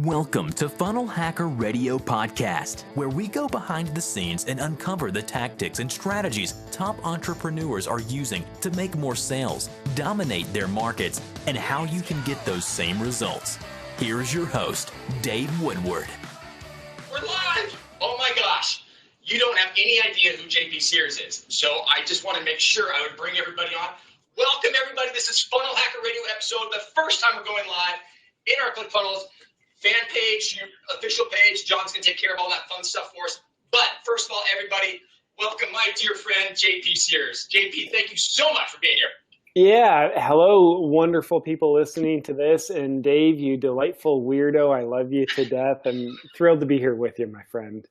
Welcome to Funnel Hacker Radio Podcast, where we go behind the scenes and uncover the tactics and strategies top entrepreneurs are using to make more sales, dominate their markets, and how you can get those same results. Here is your host, Dave Woodward. We're live! Oh my gosh. You don't have any idea who JP Sears is. So I just want to make sure I would bring everybody on. Welcome everybody. This is Funnel Hacker Radio episode, the first time we're going live in our ClickFunnels fan page, your official page. John's going to take care of all that fun stuff for us. But first of all, everybody, welcome my dear friend, JP Sears. JP, thank you so much for being here. Yeah. Hello, wonderful people listening to this. And Dave, you delightful weirdo. I love you to death. I'm thrilled to be here with you, my friend.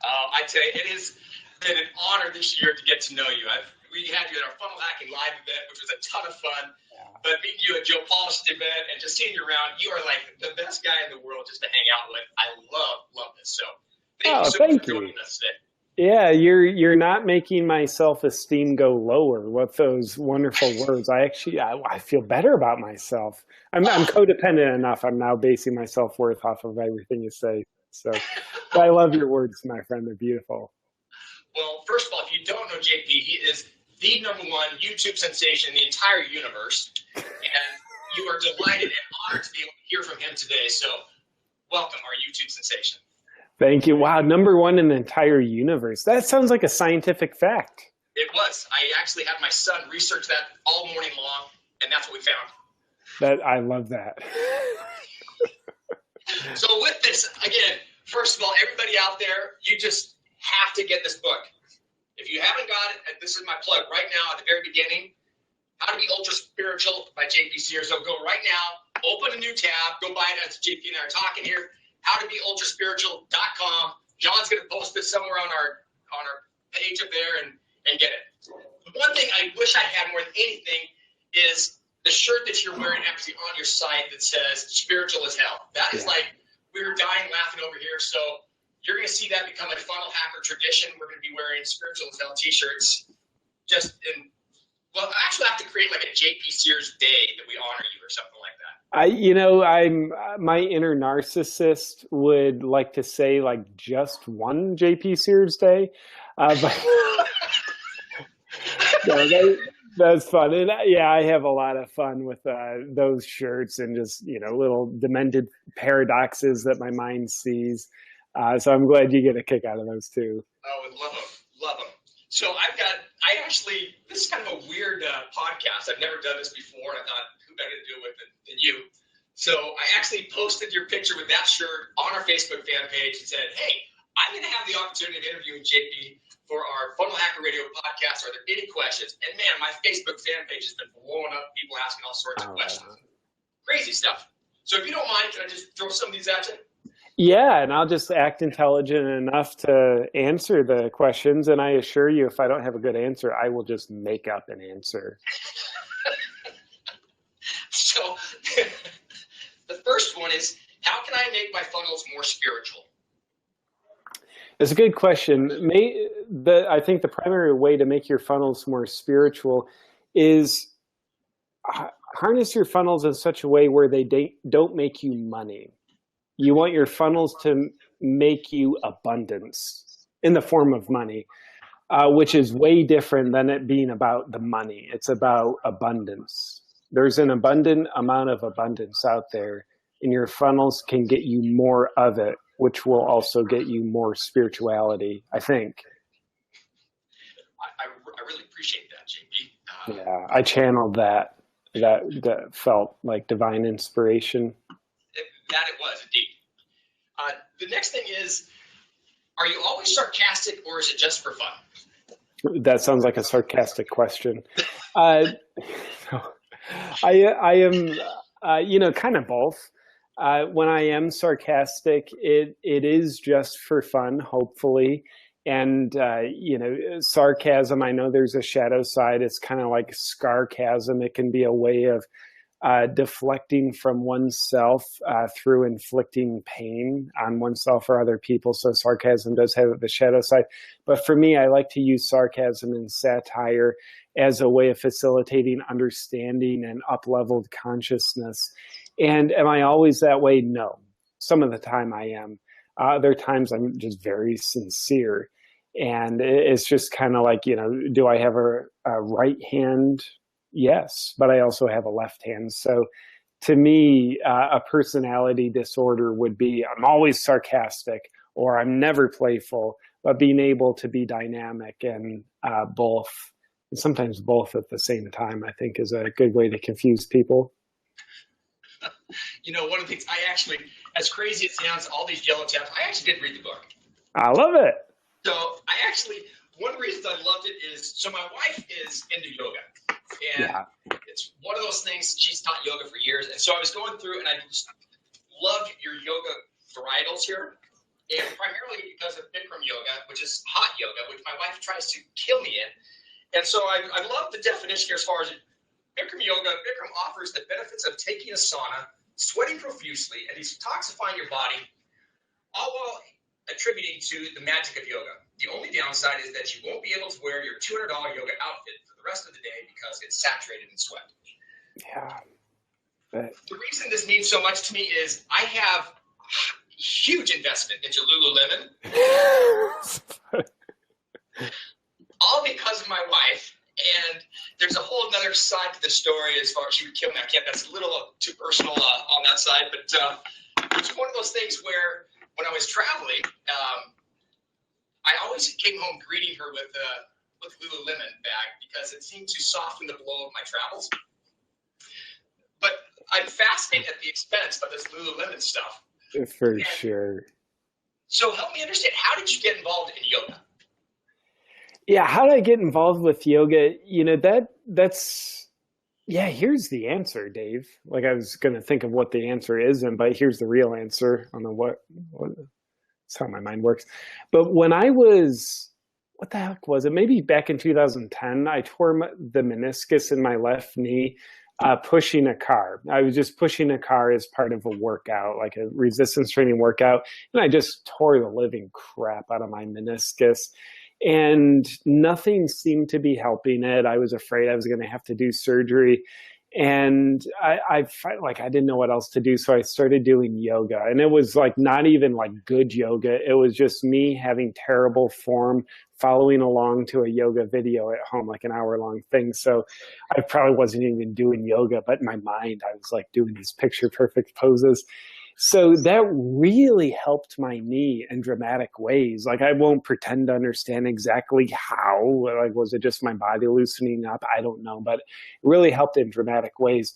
I tell you, it has been an honor this year to get to know you. We had you at our Funnel Hacking Live event, which was a ton of fun. But meeting you at Joe Paul's event and just seeing you around, you are like the best guy in the world just to hang out with. I love this. So thank you so much for joining us today. Yeah, you're not making my self-esteem go lower with those wonderful words. I feel better about myself. I'm codependent enough. I'm now basing my self-worth off of everything you say. So but I love your words, my friend. They're beautiful. Well, first of all, if you don't know JP, he is the #1 YouTube sensation in the entire universe. And you are delighted and honored to be able to hear from him today. So welcome, our YouTube sensation. Thank you. Wow, #1 in the entire universe. That sounds like a scientific fact. It was. I actually had my son research that all morning long, and that's what we found. I love that. So with this, again, first of all, everybody out there, you just have to get this book. If you haven't got it, this is my plug right now at the very beginning. How to Be Ultra Spiritual by JP Sears. So go right now, open a new tab, go buy it as JP and I are talking here. howtobeultraspiritual.com. John's going to post this somewhere on our page up there and get it. The one thing I wish I had more than anything is the shirt that you're wearing actually on your site that says spiritual as hell. That is like, we were dying laughing over here. So you're going to see that become a Funnel Hacker tradition. We're going to be wearing spiritual as hell t-shirts I actually have to create like a JP Sears day that we honor you or something like that. My inner narcissist would like to say like just one JP Sears day, but that's fun. And I have a lot of fun with those shirts and just little demented paradoxes that my mind sees. So I'm glad you get a kick out of those too. Oh, love them. So this is kind of a weird podcast. I've never done this before, and I thought, who better to do it with than you? So I actually posted your picture with that shirt on our Facebook fan page and said, hey, I'm going to have the opportunity of interviewing JP for our Funnel Hacker Radio podcast. Are there any questions? And man, my Facebook fan page has been blowing up, people asking all sorts of questions. Crazy stuff. So if you don't mind, can I just throw some of these at you? Yeah, and I'll just act intelligent enough to answer the questions. And I assure you, if I don't have a good answer, I will just make up an answer. So the first one is, how can I make my funnels more spiritual? It's a good question. I think the primary way to make your funnels more spiritual is harness your funnels in such a way where they don't make you money. You want your funnels to make you abundance in the form of money, which is way different than it being about the money. It's about abundance. There's an abundant amount of abundance out there, and your funnels can get you more of it, which will also get you more spirituality, I think. I really appreciate that, JP. Yeah, I channeled that. That felt like divine inspiration. That it was, indeed. The next thing is, are you always sarcastic or is it just for fun? That sounds like a sarcastic question. I am, kind of both. When I am sarcastic, it is just for fun, hopefully. And, sarcasm, I know there's a shadow side. It's kind of like scarcasm. It can be a way of deflecting from oneself through inflicting pain on oneself or other people. So sarcasm does have the shadow side. But for me, I like to use sarcasm and satire as a way of facilitating understanding and up-leveled consciousness. And am I always that way? No. some of the time I am. Other times I'm just very sincere. And it's just kind of like, do I have a right hand? Yes, but I also have a left hand. So to me, a personality disorder would be I'm always sarcastic or I'm never playful, but being able to be dynamic and both, and sometimes both at the same time, I think is a good way to confuse people. One of the things I actually, as crazy as it sounds, all these yellow tabs, I actually did read the book. I love it. So one of the reasons I loved it is, so my wife is into yoga. And It's one of those things, she's taught yoga for years. And so I was going through and I just loved your yoga varietals here. And primarily because of Bikram yoga, which is hot yoga, which my wife tries to kill me in. And so I love the definition here as far as Bikram yoga. Bikram offers the benefits of taking a sauna, sweating profusely, and detoxifying your body, all while attributing to the magic of yoga. The only downside is that you won't be able to wear your $200 yoga outfit for the rest of the day because it's saturated in sweat. Yeah. The reason this means so much to me is I have huge investment into Lululemon, all because of my wife. And there's a whole other side to the story as far as she would kill me. That's a little too personal on that side, but it's one of those things where when I was traveling, I always came home greeting her with Lululemon bag because it seemed to soften the blow of my travels. But I'm fascinated at the expense of this Lululemon stuff. For sure. So help me understand, how did you get involved in yoga? Yeah, how did I get involved with yoga? Here's the answer, Dave. Like, I was going to think of what the answer is, but here's the real answer. I don't know that's how my mind works. But when I was, what the heck was it? Maybe back in 2010, I tore the meniscus in my left knee pushing a car. I was just pushing a car as part of a workout, like a resistance training workout. And I just tore the living crap out of my meniscus. And nothing seemed to be helping it. I was afraid I was going to have to do surgery. And I felt like I didn't know what else to do. So I started doing yoga. And it was like not even like good yoga. It was just me having terrible form, following along to a yoga video at home, like an hour-long thing. So I probably wasn't even doing yoga, but in my mind, I was like doing these picture-perfect poses. So that really helped my knee in dramatic ways. Like, I won't pretend to understand exactly how. Like, was it just my body loosening up? I don't know, but it really helped in dramatic ways.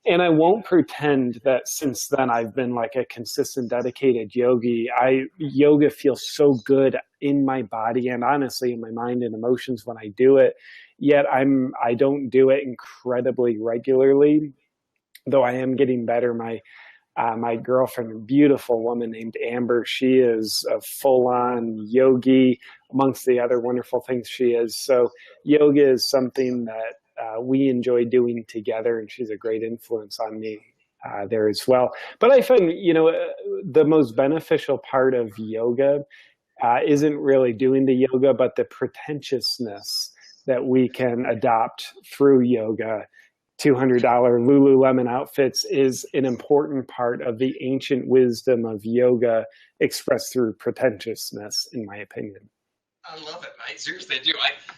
And I won't pretend that since then I've been like a consistent, dedicated yogi. Yoga feels so good in my body and honestly in my mind and emotions when I do it. Yet I don't do it incredibly regularly, though I am getting better. My girlfriend, a beautiful woman named Amber, she is a full-on yogi amongst the other wonderful things she is. So yoga is something that we enjoy doing together, and she's a great influence on me there as well. But I find, the most beneficial part of yoga isn't really doing the yoga, but the pretentiousness that we can adopt through yoga. $200 Lululemon outfits is an important part of the ancient wisdom of yoga expressed through pretentiousness, in my opinion. I love it, mate. Seriously, I do.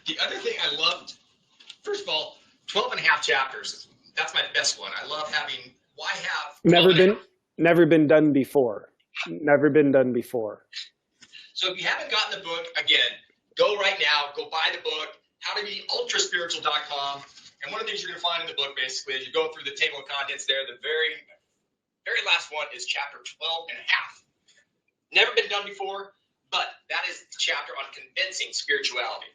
The other thing I loved, first of all, 12 and a half chapters. That's my best one. I love having, why have... Never been done before. Never been done before. So if you haven't gotten the book, again, go right now, go buy the book, howtobeultraspiritual.com. And one of the things you're going to find in the book, basically, as you go through the table of contents there, the very, very last one is chapter 12 and a half. Never been done before, but that is the chapter on convincing spirituality.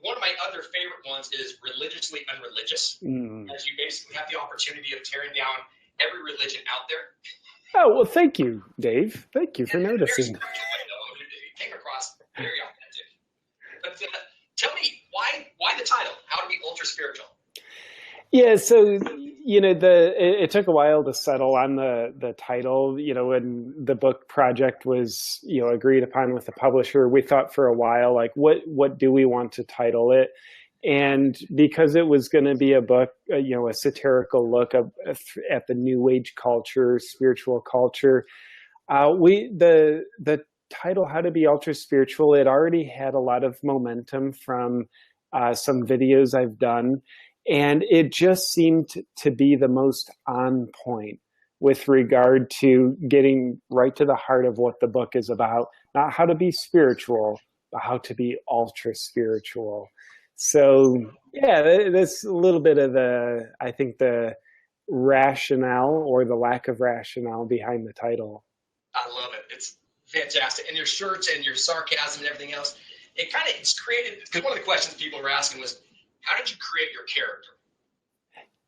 One of my other favorite ones is religiously unreligious, as you basically have the opportunity of tearing down every religion out there. Oh, well, thank you, Dave. Thank you for noticing. It came across very authentic. But tell me, why the title, How to Be Ultra Spiritual? Yeah, so, it took a while to settle on the title. When the book project was, agreed upon with the publisher, we thought for a while, like, what do we want to title it? And because it was going to be a book, a satirical look at the new age culture, spiritual culture, The title "How to Be Ultra Spiritual," it already had a lot of momentum from some videos I've done, and it just seemed to be the most on point with regard to getting right to the heart of what the book is about. Not how to be spiritual, but how to be ultra spiritual. So yeah, that's a little bit of I think the rationale or the lack of rationale behind the title. I love it. It's fantastic. And your shirts and your sarcasm and everything else, it's created, because one of the questions people were asking was, how did you create your character?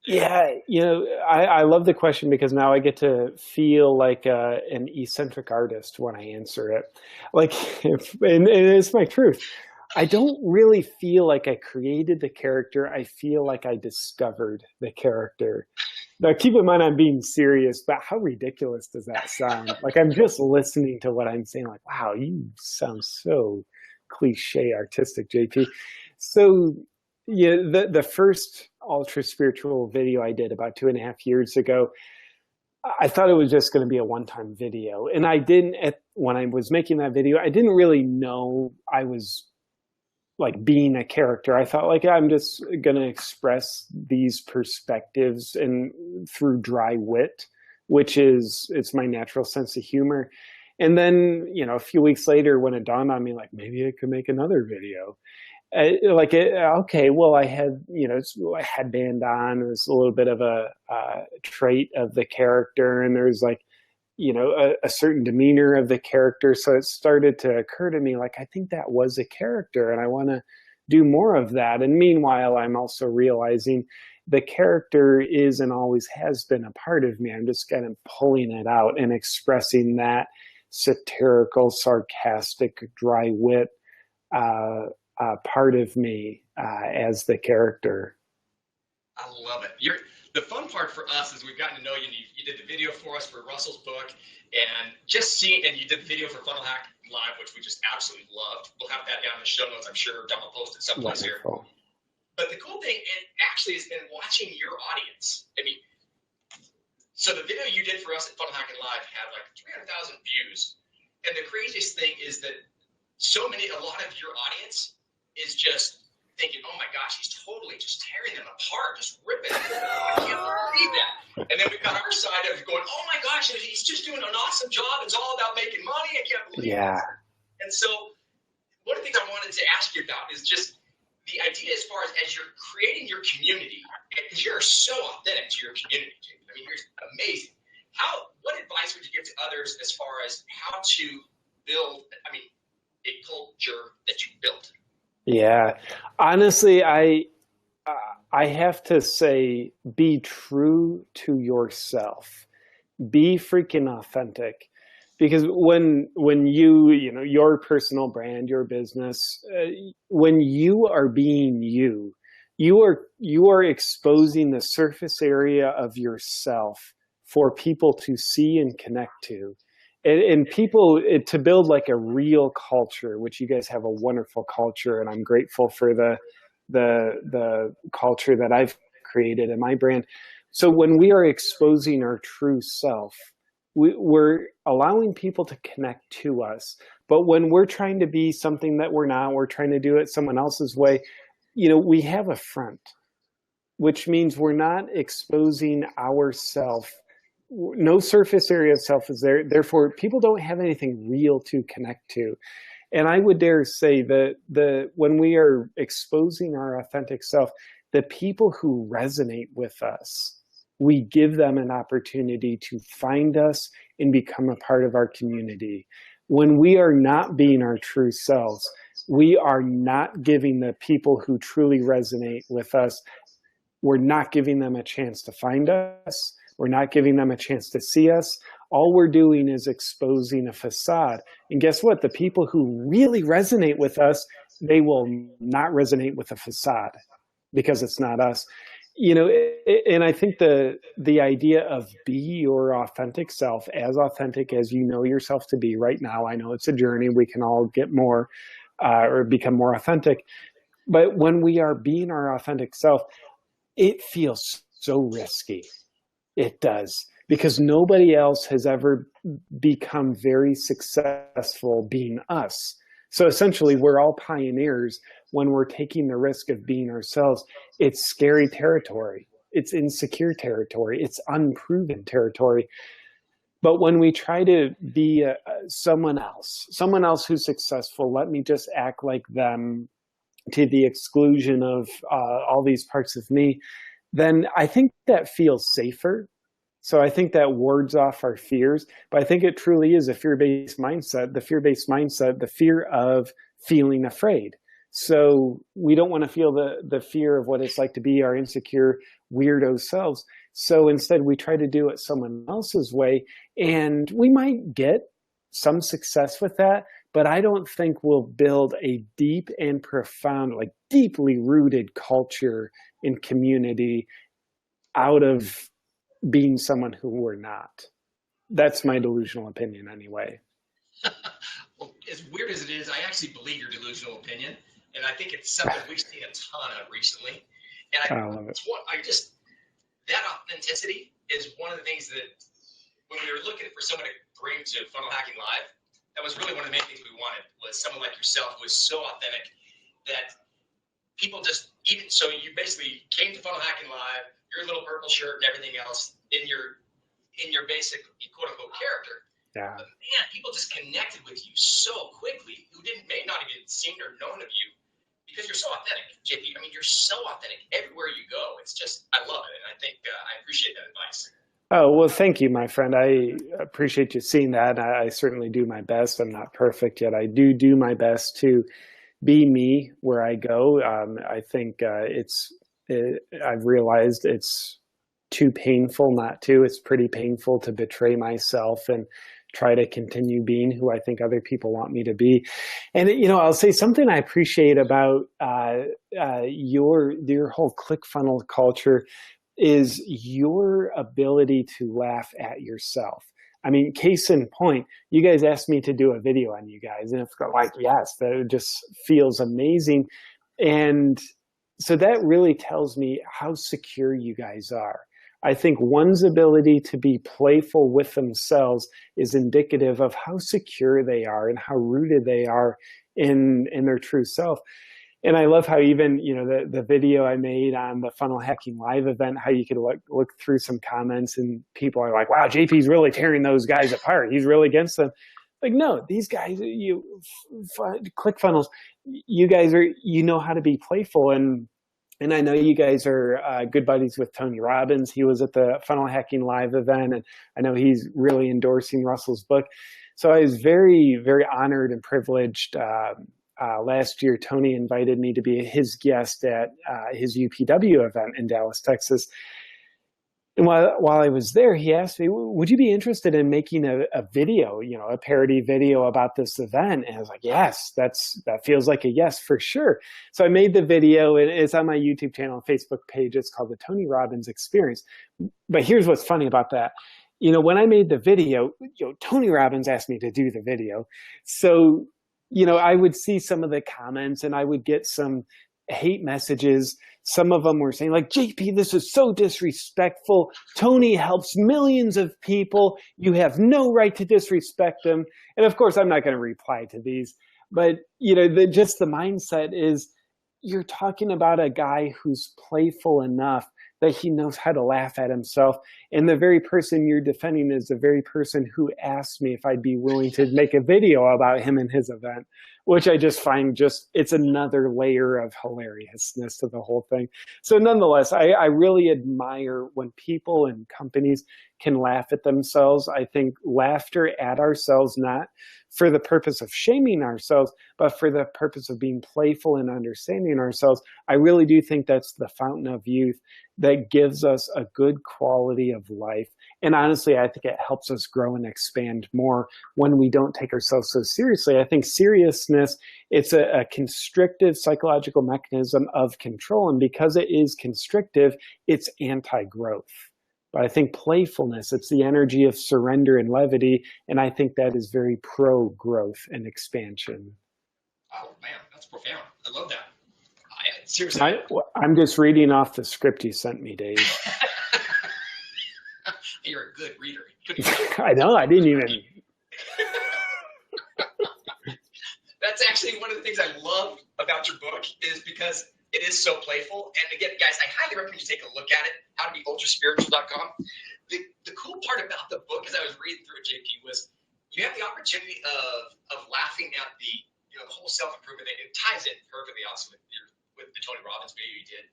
Yeah, I love the question because now I get to feel like an eccentric artist when I answer it. And it's my truth. I don't really feel like I created the character. I feel like I discovered the character. Now, keep in mind, I'm being serious, but how ridiculous does that sound? Like, I'm just listening to what I'm saying, like, wow, you sound so cliche artistic, JP. So, yeah, the first ultra spiritual video I did about 2.5 years ago, I thought it was just going to be a one-time video. And when I was making that video, I didn't really know I was like being a character. I thought like, I'm just going to express these perspectives and through dry wit, it's my natural sense of humor. And then, a few weeks later when it dawned on me, like maybe I could make another video. Okay, well, I had, I had band on. It was a little bit of a trait of the character, and there's like, a certain demeanor of the character. So it started to occur to me, like, I think that was a character, and I want to do more of that. And meanwhile, I'm also realizing the character is and always has been a part of me. I'm just kind of pulling it out and expressing that satirical, sarcastic, dry wit part of me as the character. I love it. The fun part for us is we've gotten to know you. You did the video for us for Russell's book, and and you did the video for Funnel Hack Live, which we just absolutely loved. We'll have that down in the show notes, I'm sure. I'll post it someplace here. But the cool thing, it actually has been watching your audience. I mean, so the video you did for us at Funnel Hack Live had like 300,000 views, and the craziest thing is that a lot of your audience is just thinking, oh my gosh, he's totally just tearing them apart, just ripping them. I can't believe that. And then we've got our side of going, oh my gosh, he's just doing an awesome job. It's all about making money. I can't believe it. And so one of the things I wanted to ask you about is just the idea as far as you're creating your community, because you're so authentic to your community. I mean, you're amazing. What advice would you give to others as far as how to build, a culture that you built? Yeah, honestly, I have to say, be true to yourself. Be freaking authentic, because when your personal brand, your business, when you are being you are exposing the surface area of yourself for people to see and connect to. And people, to build like a real culture, which you guys have a wonderful culture, and I'm grateful for the culture that I've created in my brand. So when we are exposing our true self, we're allowing people to connect to us. But when we're trying to be something that we're not, we're trying to do it someone else's way, we have a front, which means we're not exposing ourself. No surface area of self is there. Therefore, people don't have anything real to connect to. And I would dare say that when we are exposing our authentic self, the people who resonate with us, we give them an opportunity to find us and become a part of our community. When we are not being our true selves, we are not giving the people who truly resonate with us, we're not giving them a chance to find us. We're not giving them a chance to see us. All we're doing is exposing a facade. And guess what? The people who really resonate with us, they will not resonate with a facade because it's not us. And I think the idea of be your authentic self, as authentic as you know yourself to be right now. I know it's a journey. We can all get more or become more authentic. But when we are being our authentic self, it feels so risky. It does, because nobody else has ever become very successful being us. So essentially, we're all pioneers when we're taking the risk of being ourselves. It's scary territory. It's insecure territory. It's unproven territory. But when we try to be someone else who's successful, let me just act like them to the exclusion of all these parts of me, then I think that feels safer. So I think that wards off our fears. But I think it truly is a fear-based mindset, the fear of feeling afraid. So we don't want to feel the fear of what it's like to be our insecure, weirdo selves. So instead, we try to do it someone else's way, and we might get some success with that, but I don't think we'll build a deep and profound, like deeply rooted culture and community out of being someone who we're not. That's my delusional opinion anyway. Well, as weird as it is, I actually believe your delusional opinion, and I think it's something we've seen a ton of recently. And I love it. That authenticity is one of the things that when we were looking for someone to bring to Funnel Hacking Live, that was really one of the main things we wanted, was someone like yourself who was so authentic that people just, even so you basically came to Funnel Hacking Live, your little purple shirt and everything else in your basic quote unquote character. Yeah. But man, people just connected with you so quickly who may not even seen or known of you because you're so authentic, JP. I mean, you're so authentic everywhere you go. It's just, I love it. And I think I appreciate that advice. Oh, well, thank you, my friend. I appreciate you seeing that. I certainly do my best. I'm not perfect yet. I do my best to be me where I go. I think I've realized it's too painful not to. It's pretty painful to betray myself and try to continue being who I think other people want me to be. And, I'll say something I appreciate about your whole ClickFunnels culture is your ability to laugh at yourself. I mean, case in point, you guys asked me to do a video on you guys, and it's like, yes, that just feels amazing. And so that really tells me how secure you guys are. I think one's ability to be playful with themselves is indicative of how secure they are and how rooted they are in their true self. And I love how even, the video I made on the Funnel Hacking Live event, how you could look through some comments and people are like, wow, JP's really tearing those guys apart. He's really against them. Like, no, these guys, ClickFunnels, you guys know how to be playful. And I know you guys are good buddies with Tony Robbins. He was at the Funnel Hacking Live event, and I know he's really endorsing Russell's book. So I was very, very honored and privileged. Last year, Tony invited me to be his guest at his UPW event in Dallas, Texas. And while I was there, he asked me, would you be interested in making a video, a parody video about this event? And I was like, yes, that feels like a yes for sure. So I made the video. It's on my YouTube channel and Facebook page. It's called The Tony Robbins Experience. But here's what's funny about that. When I made the video, Tony Robbins asked me to do the video. So, I would see some of the comments and I would get some hate messages. Some of them were saying like, JP, this is so disrespectful. Tony helps millions of people. You have no right to disrespect them. And of course, I'm not going to reply to these, but just the mindset is you're talking about a guy who's playful enough that he knows how to laugh at himself. And the very person you're defending is the very person who asked me if I'd be willing to make a video about him and his event, which I just find it's another layer of hilariousness to the whole thing. So nonetheless, I really admire when people and companies can laugh at themselves. I think laughter at ourselves, not for the purpose of shaming ourselves, but for the purpose of being playful and understanding ourselves. I really do think that's the fountain of youth that gives us a good quality of life. And honestly, I think it helps us grow and expand more when we don't take ourselves so seriously. I think seriousness, it's a constrictive psychological mechanism of control. And because it is constrictive, it's anti-growth. But I think playfulness, it's the energy of surrender and levity. And I think that is very pro-growth and expansion. Oh, man, that's profound. I love that. Seriously. I'm just reading off the script you sent me, Dave. You're a good reader. I know. I didn't even. That's actually one of the things I love about your book is because it is so playful. And again, guys, I highly recommend you take a look at it, howtobeultraspiritual.com. The cool part about the book as I was reading through it, JP, was you have the opportunity of laughing at the whole self-improvement thing. It ties in perfectly also with the Tony Robbins video you did.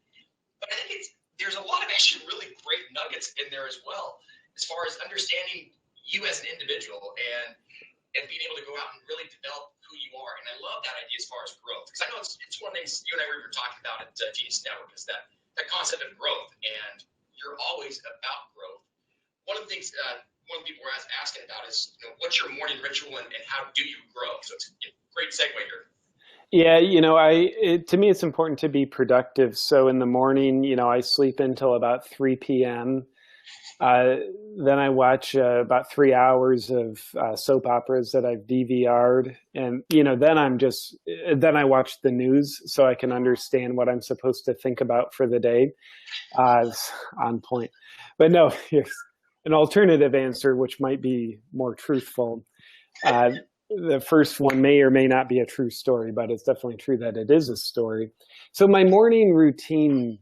But I think there's a lot of actually really great nuggets in there as well, as far as understanding you as an individual and being able to go out and really develop who you are. And I love that idea as far as growth, because I know it's one of the things you and I were talking about at Genius Network is that concept of growth, and you're always about growth. One of the things one of the people were asking about is, what's your morning ritual and how do you grow? So it's a great segue here. Yeah, to me, it's important to be productive. So in the morning, I sleep until about 3 p.m. Then I watch about 3 hours of soap operas that I've DVR'd. And, then I watch the news so I can understand what I'm supposed to think about for the day. It's on point. But no, here's an alternative answer, which might be more truthful. The first one may or may not be a true story, but it's definitely true that it is a story. So my morning routine,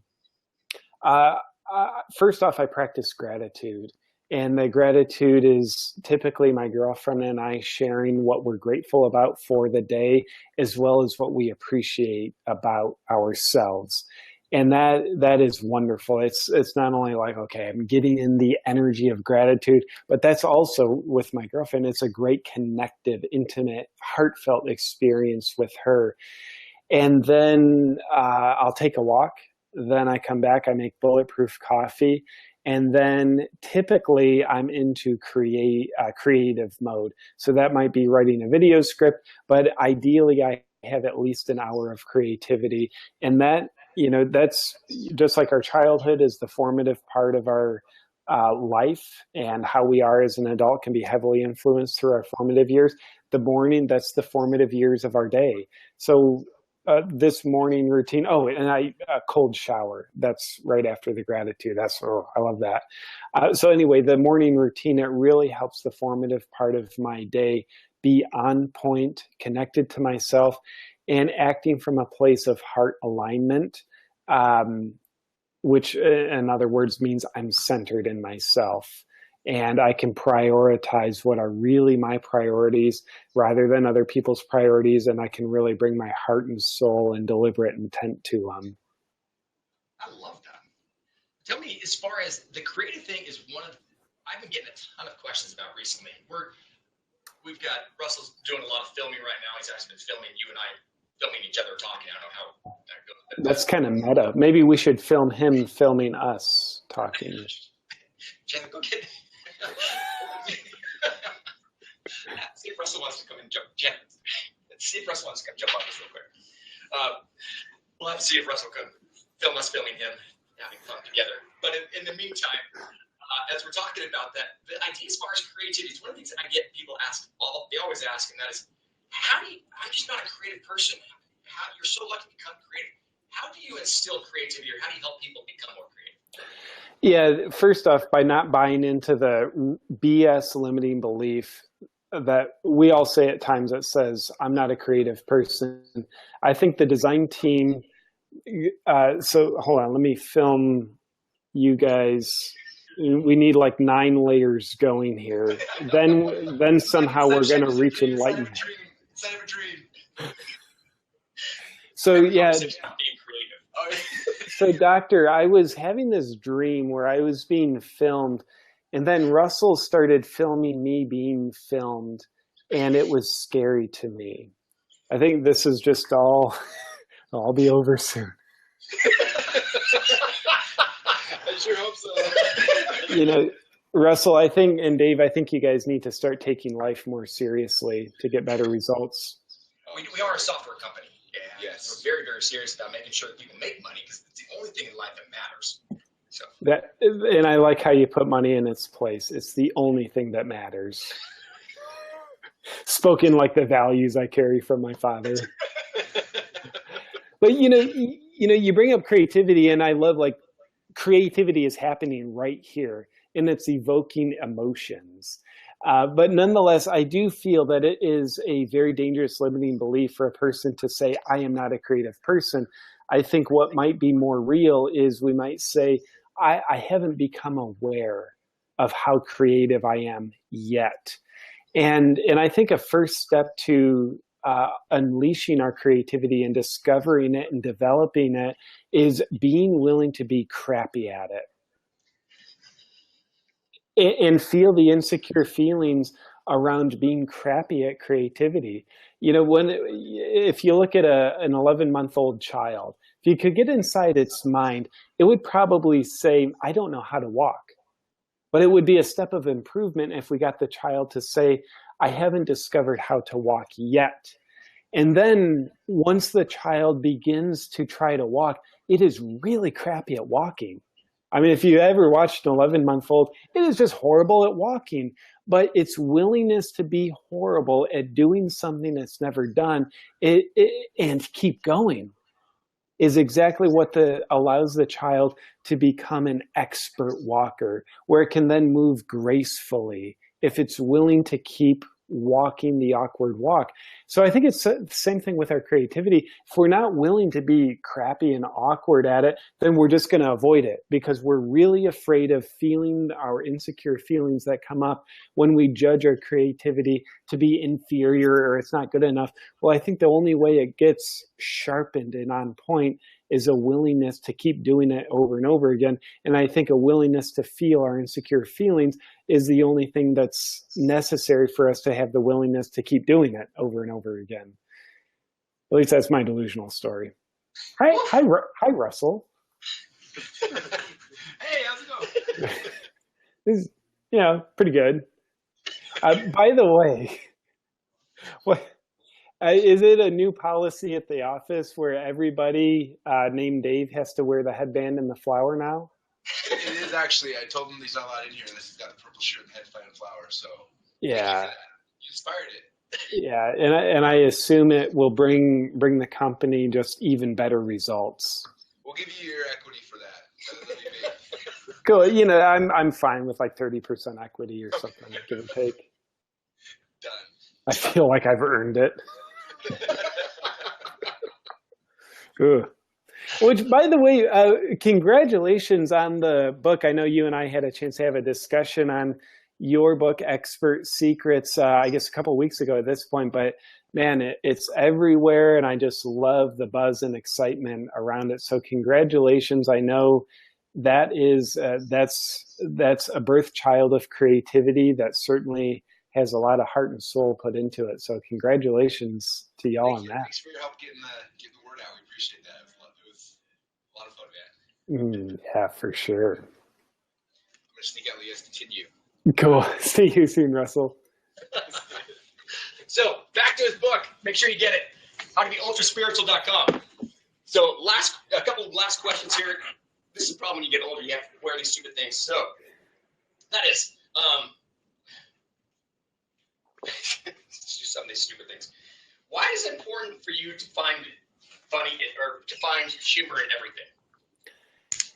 first off, I practice gratitude. And the gratitude is typically my girlfriend and I sharing what we're grateful about for the day, as well as what we appreciate about ourselves. And that is wonderful. It's not only like, okay, I'm getting in the energy of gratitude, but that's also with my girlfriend. It's a great connective, intimate, heartfelt experience with her. And then I'll take a walk. Then I come back, I make bulletproof coffee. And then typically I'm into creative mode. So that might be writing a video script, but ideally I have at least an hour of creativity. And that's just like our childhood is the formative part of our life, and how we are as an adult can be heavily influenced through our formative years. The morning, that's the formative years of our day. So this morning routine. Oh, and a cold shower. That's right after the gratitude. I love that. So anyway, the morning routine, it really helps the formative part of my day be on point, connected to myself, and acting from a place of heart alignment, which in other words means I'm centered in myself. And I can prioritize what are really my priorities rather than other people's priorities. And I can really bring my heart and soul and deliberate intent to them. I love that. Tell me, as far as the creative thing is I've been getting a ton of questions about recently. We've got Russell's doing a lot of filming right now. He's actually been filming you and I filming each other talking. I don't know how that goes. That's kind of meta. Maybe we should film him filming us talking. Jen, go get see if Russell wants to come and jump. Jen, let's see if Russell wants to come jump on this real quick. We'll have to see if Russell can film us filming him having fun together. But in the meantime, as we're talking about that, the idea as far as creativity is one of the things that I get people ask. They always ask, and that is, I'm just not a creative person. You're so lucky to become creative. How do you instill creativity, or how do you help people become more creative? Yeah, first off, by not buying into the BS limiting belief that we all say at times that says, I'm not a creative person. I think the design team, so hold on, let me film you guys. We need like 9 layers going here. Then somehow we're going to reach enlightenment. It's not a dream. So yeah. So doctor, I was having this dream where I was being filmed, and then Russell started filming me being filmed, and it was scary to me. I think this is just all, I'll be over soon. I sure hope so. Russell, I think, and Dave, I think you guys need to start taking life more seriously to get better results. We are a software company. Yes. We're very, very serious about making sure that people make money, because it's the only thing in life that matters. So and I like how you put money in its place. It's the only thing that matters. Spoken like the values I carry from my father. But you bring up creativity, and I love, like, creativity is happening right here. and it's evoking emotions. But nonetheless, I do feel that it is a very dangerous limiting belief for a person to say, I am not a creative person. I think what might be more real is we might say, I haven't become aware of how creative I am yet. And I think a first step to unleashing our creativity and discovering it and developing it is being willing to be crappy at it and feel the insecure feelings around being crappy at creativity. If you look at an 11-month-old child, if you could get inside its mind, it would probably say, I don't know how to walk. But it would be a step of improvement if we got the child to say, I haven't discovered how to walk yet. And then once the child begins to try to walk, it is really crappy at walking. I mean, if you ever watched an 11-month-old, it is just horrible at walking. But its willingness to be horrible at doing something it's never done and keep going is exactly what allows the child to become an expert walker, where it can then move gracefully if it's willing to keep walking the awkward walk. So I think it's the same thing with our creativity. If we're not willing to be crappy and awkward at it, then we're just going to avoid it because we're really afraid of feeling our insecure feelings that come up when we judge our creativity to be inferior or it's not good enough. Well, I think the only way it gets sharpened and on point is a willingness to keep doing it over and over again. And I think a willingness to feel our insecure feelings is the only thing that's necessary for us to have the willingness to keep doing it over and over again. At least that's my delusional story. Hi, Russell. Hey, how's it going? This is, pretty good. By the way, what is it a new policy at the office where everybody named Dave has to wear the headband and the flower now? It is actually. I told him he's not allowed in here unless he's got the purple shirt and headband and flower. So yeah, you inspired it. Yeah, and I assume it will bring the company just even better results. We'll give you your equity for that. That'll be big. Cool. I'm fine with like 30% equity or something, give and take. Done. I feel like I've earned it. Ugh. Which, by the way, congratulations on the book. I know you and I had a chance to have a discussion on your book, Expert Secrets, I guess a couple of weeks ago at this point. But man, it's everywhere, and I just love the buzz and excitement around it. So congratulations. I know that is that's a birth child of creativity that certainly has a lot of heart and soul put into it. So congratulations to y'all on that. Thanks for your help getting the word out. We appreciate that. It was a lot of fun, man. Yeah, for sure. I'm going to sneak out, Leah. Continue. Cool. See you soon, Russell. So back to his book. Make sure you get it. How to be ultraspiritual.com. So a couple of last questions here. This is the problem when you get older. You have to wear these stupid things. So that is, let's do some of these stupid things. Why is it important for you to find funny or to find humor in everything?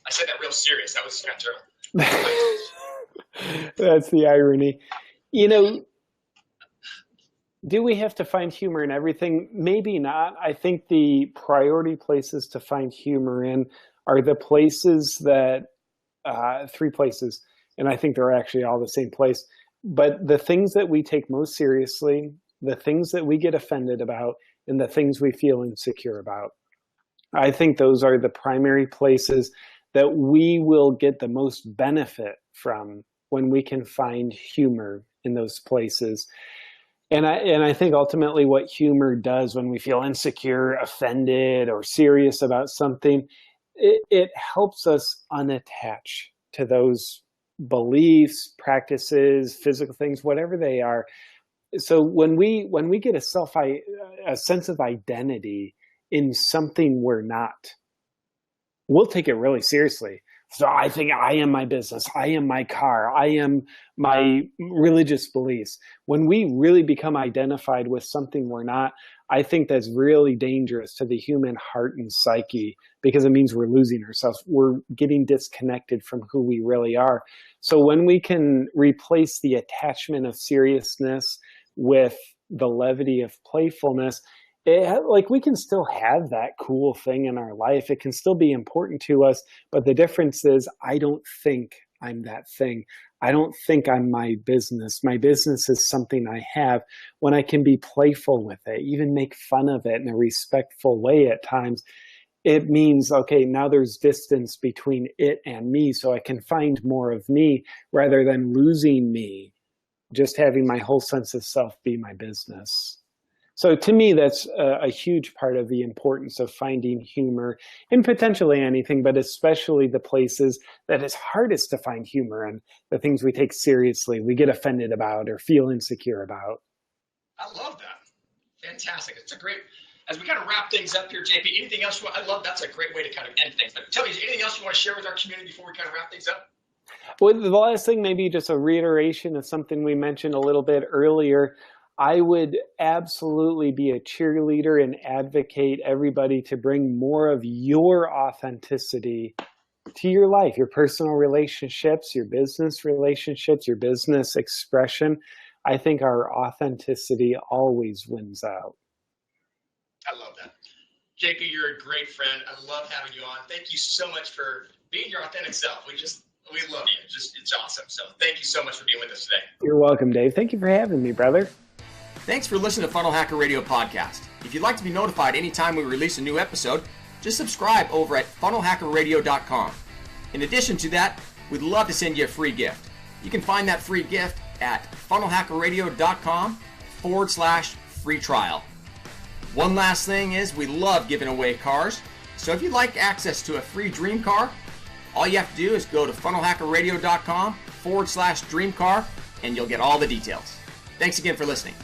I said that real serious. That was kind of terrible. That's the irony. Do we have to find humor in everything? Maybe not. I think the priority places to find humor in are the places that, 3 places, and I think they're actually all the same place. But the things that we take most seriously, the things that we get offended about, and the things we feel insecure about. I think those are the primary places that we will get the most benefit from when we can find humor in those places. And I think ultimately what humor does when we feel insecure, offended, or serious about something, it helps us unattach to those beliefs, practices, physical things, whatever they are. So when we get a sense of identity in something we're not, we'll take it really seriously. So I think I am my business. I am my car. I am my religious beliefs. When we really become identified with something we're not, I think that's really dangerous to the human heart and psyche, because it means we're losing ourselves. We're getting disconnected from who we really are. So when we can replace the attachment of seriousness with the levity of playfulness, we can still have that cool thing in our life. It can still be important to us, but the difference is I don't think I'm that thing. I don't think I'm my business. My business is something I have. When I can be playful with it, even make fun of it in a respectful way at times, it means, okay, now there's distance between it and me, so I can find more of me rather than losing me, just having my whole sense of self be my business. So to me, that's a huge part of the importance of finding humor in potentially anything, but especially the places that it's hardest to find humor and the things we take seriously, we get offended about or feel insecure about. I love that. Fantastic. It's a great, as we kind of wrap things up here, JP, anything else I love, that's a great way to kind of end things. But tell me, is there anything else you want to share with our community before we kind of wrap things up? Well, the last thing, maybe just a reiteration of something we mentioned a little bit earlier. I would absolutely be a cheerleader and advocate everybody to bring more of your authenticity to your life, your personal relationships, your business relationships, your business expression. I think our authenticity always wins out. I love that. JP, you're a great friend. I love having you on. Thank you so much for being your authentic self. We love you. It's awesome. So thank you so much for being with us today. You're welcome, Dave. Thank you for having me, brother. Thanks for listening to Funnel Hacker Radio Podcast. If you'd like to be notified anytime we release a new episode, just subscribe over at funnelhackerradio.com. In addition to that, we'd love to send you a free gift. You can find that free gift at funnelhackerradio.com/free trial. One last thing is we love giving away cars. So if you'd like access to a free dream car, all you have to do is go to funnelhackerradio.com/dream car and you'll get all the details. Thanks again for listening.